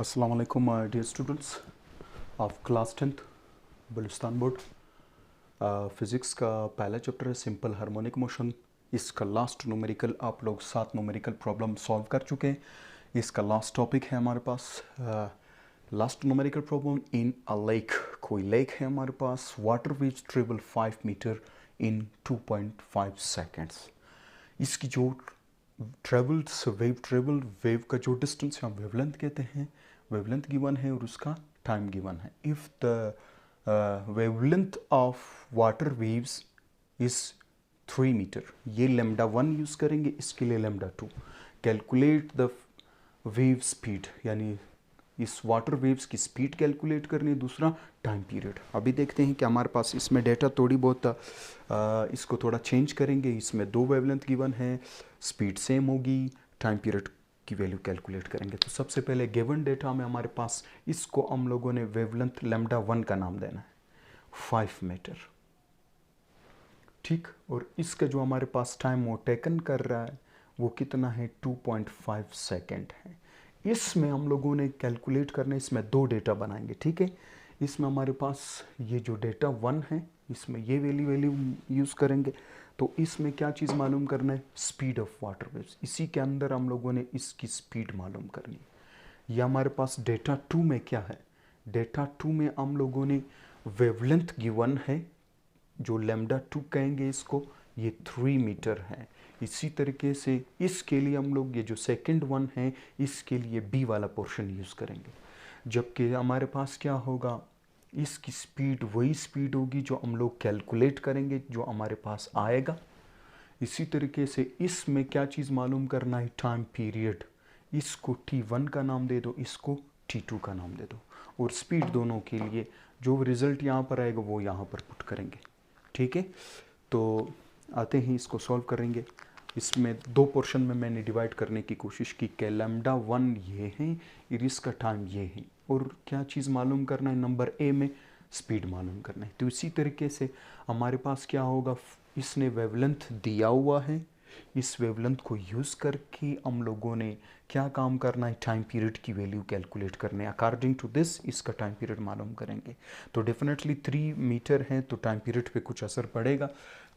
अस्सलाम वालेकुम dear students of class 10th Balochistan board. Physics का पहला चैप्टर है सिंपल हार्मोनिक मोशन। इसका लास्ट न्यूमेरिकल आप लोग 7 न्यूमेरिकल प्रॉब्लम सॉल्व कर चुके हैं। इसका लास्ट टॉपिक है हमारे पास last numerical problem in a lake. कोई लेक है हमारे पास, water which travel 5 metre in 2.5 seconds. इसकी जो वेव का जो डिस्टेंस है हम वेवलेंथ कहते हैं, वेवलेंथ गिवन है और उसका टाइम गिवन है। If the wavelength of water waves is 3 metre, ये लेमडा 1 यूज़ करेंगे, इसके लिए lambda 2। Calculate the wave speed, यानी इस वाटर वेव्स की स्पीड कैलकुलेट करनी है। दूसरा टाइम पीरियड। अभी देखते हैं कि हमारे पास इसमें डेटा थोड़ी बहुत इसको थोड़ा चेंज करेंगे। इसमें 2 वेवलेंथ गिवन है, स्पीड सेम होगी, टाइम पीरियड की वैल्यू कैलकुलेट करेंगे। तो सबसे पहले गिवन डेटा में हमारे पास इसको हम लोगों ने वेवलेंथ लेमडा 1 का नाम देना है, 5 मीटर, ठीक। और इसका जो हमारे पास टाइम वो टेकन कर रहा है वो कितना है, 2.5 सेकेंड है। इसमें हम लोगों ने कैलकुलेट करना है, इसमें 2 डेटा बनाएंगे, ठीक है। इसमें हमारे पास ये जो डेटा 1 है, इसमें ये वैल्यू यूज़ करेंगे। तो इसमें क्या चीज़ मालूम करना है, स्पीड ऑफ वाटर वेव्स। इसी के अंदर हम लोगों ने इसकी स्पीड मालूम करनी है। यह हमारे पास डेटा 2 में क्या है, डेटा 2 में हम लोगों ने वेवलेंथ गिवन है, जो लेमडा 2 कहेंगे इसको, ये 3 मीटर है। इसी तरीके से इसके लिए हम लोग ये जो सेकंड वन है इसके लिए बी वाला पोर्शन यूज़ करेंगे। जबकि हमारे पास क्या होगा, इसकी स्पीड वही स्पीड होगी जो हम लोग कैलकुलेट करेंगे, जो हमारे पास आएगा। इसी तरीके से इसमें क्या चीज़ मालूम करना है, टाइम पीरियड। इसको T1 का नाम दे दो, इसको T2 का नाम दे दो, और स्पीड दोनों के लिए जो रिज़ल्ट यहाँ पर आएगा वो यहाँ पर पुट करेंगे, ठीक है। तो आते हैं इसको सॉल्व करेंगे। इसमें 2 पोर्शन में मैंने डिवाइड करने की कोशिश की कि लेमडा 1 ये है और इसका टाइम ये है, और क्या चीज़ मालूम करना है, नंबर ए में स्पीड मालूम करना है। तो इसी तरीके से हमारे पास क्या होगा, इसने वेवलेंथ दिया हुआ है, इस वेवलेंथ को यूज़ करके हम लोगों ने क्या काम करना है, टाइम पीरियड की वैल्यू कैलकुलेट करने। अकॉर्डिंग टू दिस इसका टाइम पीरियड मालूम करेंगे। तो डेफिनेटली 3 मीटर है तो टाइम पीरियड पे कुछ असर पड़ेगा।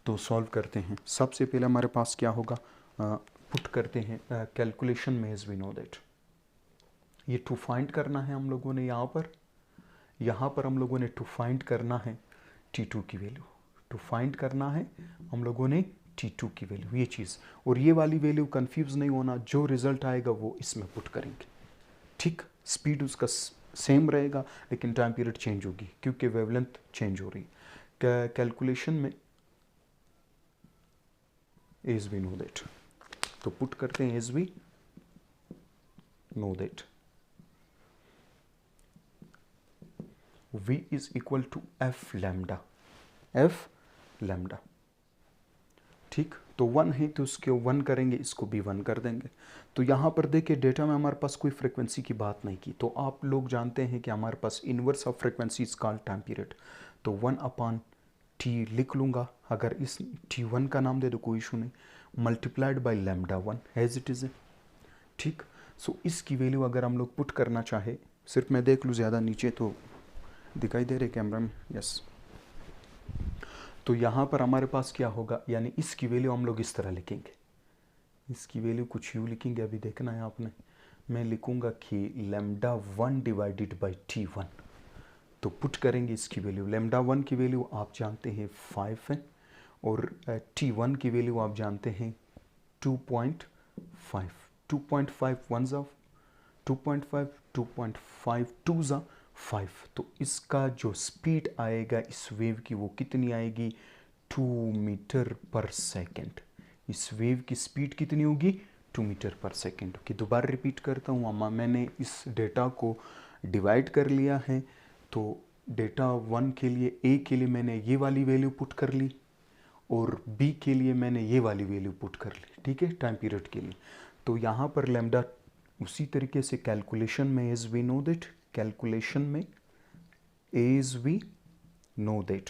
तो सॉल्व करते हैं। सबसे पहले हमारे पास क्या होगा, पुट करते हैं कैलकुलेशन में, एज वी नो दैट ये टू फाइंड करना है हम लोगों ने। यहाँ पर हम लोगों ने टू फाइंड करना है T2 की वैल्यू, टू फाइंड करना है हम लोगों ने T2 की वैल्यू, ये चीज़। और ये वाली वैल्यू कंफ्यूज नहीं होना, जो रिजल्ट आएगा वो इसमें पुट करेंगे, ठीक। स्पीड उसका सेम रहेगा लेकिन टाइम पीरियड चेंज होगी क्योंकि वेवलेंथ चेंज हो रही है। कैलकुलेशन में एज वी नो दैट, तो पुट करते हैं as we know that V is equal to F lambda, ठीक। तो 1 है तो उसके 1 करेंगे, इसको भी 1 कर देंगे। तो यहाँ पर देखिए डेटा में हमारे पास कोई फ्रीक्वेंसी की बात नहीं की, तो आप लोग जानते हैं कि हमारे पास inverse of frequency is called time period. तो 1/T लिख लूँगा, अगर इस T1 का नाम दे दो कोई इशू नहीं, multiplied by lambda 1 as it is, ठीक। सो इसकी वैल्यू अगर हम लोग पुट करना चाहे, सिर्फ मैं देख लूँ ज़्यादा नीचे तो दिखाई दे रहे कैमरा में, यस। तो यहाँ पर हमारे पास क्या होगा, यानी इसकी वैल्यू हम लोग इस तरह लिखेंगे, इसकी वैल्यू कुछ यूँ लिखेंगे, अभी देखना है आपने। मैं लिखूँगा कि लेमडा 1 डिवाइडेड बाई T1, तो पुट करेंगे इसकी वैल्यू। लेमडा 1 की वैल्यू आप जानते हैं 5 है, और T1 की वैल्यू आप जानते हैं 2.5। 2.5 1 ऑफ 2.5, 2.5 2 ज़ा 5। तो इसका जो स्पीड आएगा इस वेव की वो कितनी आएगी, 2 मीटर पर सेकेंड। इस वेव की स्पीड कितनी होगी, 2 मीटर पर सेकेंड की। दोबारा रिपीट करता हूँ, अम्मा मैंने इस डेटा को डिवाइड कर लिया है। तो डेटा 1 के लिए, ए के लिए मैंने ये वाली वैल्यू पुट कर ली, और बी के लिए मैंने ये वाली वैल्यू पुट कर ली, ठीक है, टाइम पीरियड के लिए। तो यहाँ पर लेमडा उसी तरीके से कैलकुलेशन में as we know that, calculation में as we know that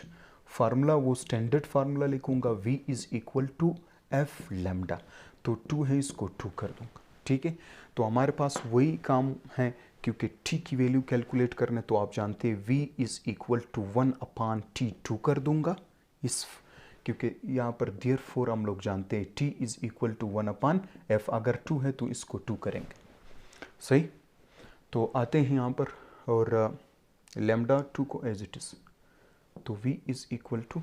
formula वो स्टैंडर्ड फार्मूला लिखूंगा, V is equal to F lambda. तो 2 है, इसको 2 कर दूंगा, ठीक है। तो हमारे पास वही काम है क्योंकि t की वैल्यू कैलकुलेट करने तो आप जानते हैं v is equal to 1/t2 कर दूंगा इस, क्योंकि यहाँ पर देयर फोर हम लोग जानते हैं t is equal to 1/f, अगर 2 है तो इसको 2 करेंगे। सही, तो आते हैं यहाँ पर और लैम्डा 2 को एज इट इज़, तो v इज़ इक्वल टू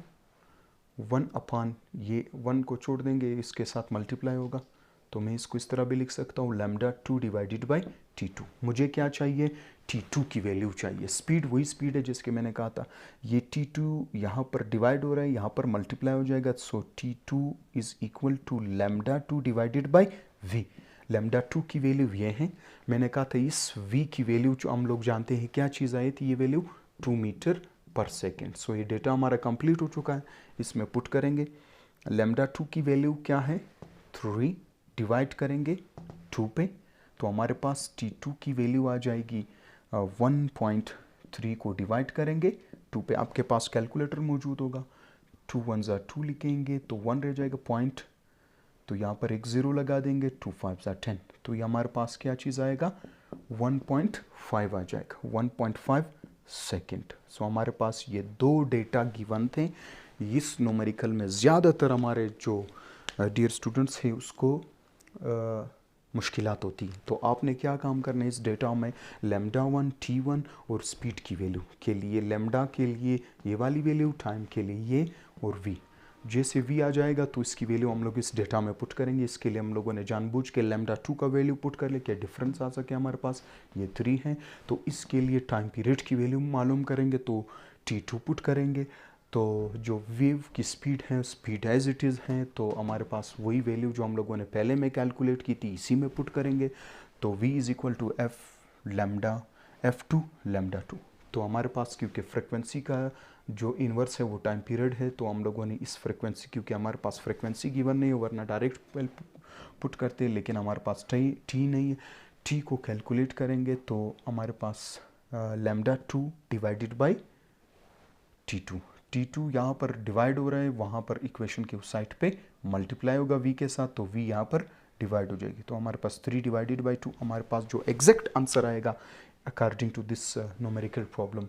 1/, ये 1 को छोड़ देंगे, इसके साथ मल्टीप्लाई होगा, तो मैं इसको इस तरह भी लिख सकता हूँ लैम्डा 2 डिवाइडेड बाई t2। मुझे क्या चाहिए, t2 की वैल्यू चाहिए। स्पीड वही स्पीड है जिसके मैंने कहा था, ये t2 यहाँ पर डिवाइड हो रहा है, यहाँ पर मल्टीप्लाई हो जाएगा, so t2 is equal to lambda 2 divided by v। Lambda 2 की वैल्यू ये है, मैंने कहा था इस v की वैल्यू जो हम लोग जानते हैं क्या चीज़ आई थी, ये वैल्यू 2 मीटर पर सेकेंड। सो ये डेटा हमारा कंप्लीट हो चुका है, इसमें पुट करेंगे। लैम्डा 2 की वैल्यू क्या है 3, डिवाइड करेंगे 2 पे, तो हमारे पास t2 की वैल्यू आ जाएगी 1.3 को डिवाइड करेंगे 2 पे, आपके पास कैलकुलेटर मौजूद होगा, 2 1 ज़ा 2 लिखेंगे तो 1 रह जाएगा पॉइंट, तो यहाँ पर एक 0 लगा देंगे, 2 5 ज़ा 10, तो ये हमारे पास क्या चीज़ आएगा 1.5 आ जाएगा, 1.5 सेकेंड। सो हमारे पास ये दो डेटा गिवन थे। इस न्यूमेरिकल में ज़्यादातर हमारे जो डियर स्टूडेंट्स हैं उसको मुश्किलात होती हैं, तो आपने क्या काम करना है इस डेटा में, लैम्डा 1 t1 और स्पीड की वैल्यू के लिए, लैम्डा के लिए ये वाली वैल्यू, टाइम के लिए ये, और v, जैसे v आ जाएगा तो इसकी वैल्यू हम लोग इस डेटा में पुट करेंगे। इसके लिए हम लोगों ने जानबूझ के लैम्डा 2 का वैल्यू पुट कर ले, क्या डिफरेंस आ सके हमारे पास, ये 3 है, तो इसके लिए टाइम पीरियड की वैल्यू मालूम करेंगे तो t2 पुट करेंगे, तो जो वेव की स्पीड है स्पीड एज इट इज़ है, तो हमारे पास वही वैल्यू जो हम लोगों ने पहले में कैलकुलेट की थी इसी में पुट करेंगे, तो v is equal to f lambda f2 lambda 2। तो हमारे पास क्योंकि फ्रिक्वेंसी का जो इन्वर्स है वो टाइम पीरियड है, तो हम लोगों ने इस फ्रिक्वेंसी, क्योंकि हमारे पास फ्रिक्वेंसी गिवन नहीं है वरना डायरेक्ट पुट करते, लेकिन हमारे पास टी नहीं है, टी को कैलकुलेट करेंगे तो हमारे पास लैम्डा 2 डिवाइडेड बाई t2 यहाँ पर डिवाइड हो रहा है, वहाँ पर इक्वेशन के उस साइड पे मल्टीप्लाई होगा v के साथ, तो v यहाँ पर डिवाइड हो जाएगी, तो हमारे पास 3 डिवाइडेड बाई 2, हमारे पास जो एग्जैक्ट आंसर आएगा according to this numerical problem,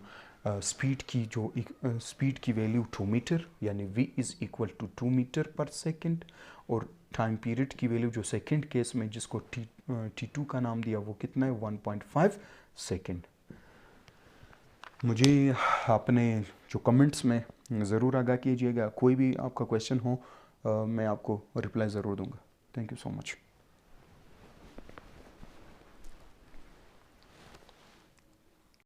speed की वैल्यू 2 मीटर, यानी v is equal to 2 metre पर सेकेंड, और टाइम पीरियड की वैल्यू जो सेकेंड केस में जिसको t2 का नाम दिया वो कितना है 1.5 सेकेंड। मुझे आपने जो कमेंट्स में ज़रूर आगाह कीजिएगा, कोई भी आपका क्वेश्चन हो मैं आपको रिप्लाई ज़रूर दूंगा। Thank you so much.